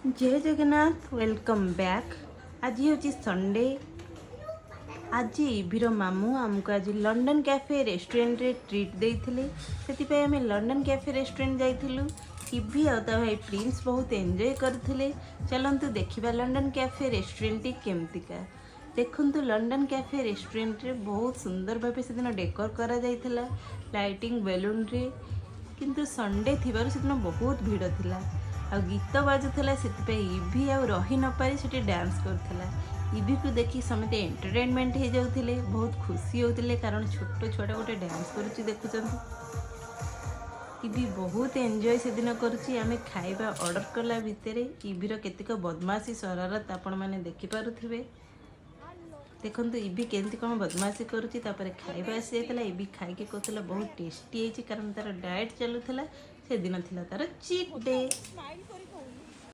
जय Jagannath welcome back. आज हूँ संडे। आज इभिर मामू आमको आज लंडन कैफे रेस्टोरेंट रे ट्रीट देइथिले। सेतिपय आमे लंडन कैफे रेस्टोरेंट जाइथिलु। इभि आ ता भाई प्रिंस बहुत एंजॉय करथिले। चलंतु देखिबा लंडन कैफे रेस्टोरेंट केमतिका। देखंतु लंडन कैफे रेस्टोरेंट रे बहुत सुंदर भाबे से दिन डेकोर करा जाइथिला लाइटिंग बेलून रे। किंतु संडे थिबारु सेदिन बहुत भीड़ थिला। आ गीत बाजुला से इभि आ रही न पारी से डांस करथिला। इभि को देखी समते एंटरटेनमेंट हो जाउथिले, बहुत खुशी होतिले कारण छोट छुआटा गोटे डांस करुच्ची देखुचंती। इभि बहुत एंजॉय से दिन करुच्ची। आमे खाइबा ऑर्डर कला भितर इभिर केतेक बदमाशी शरारत आपण माने देखि पारुथिबे। देखंतु इभि केमती कौन बदमाशी करुच्ची। तापर खाइबा आसी जाइतिला। इभि खाइके कहतिला बहुत टेस्टी होइछि कारण तार डाएट चलुथिला। से दिन थिला तार चीट डे।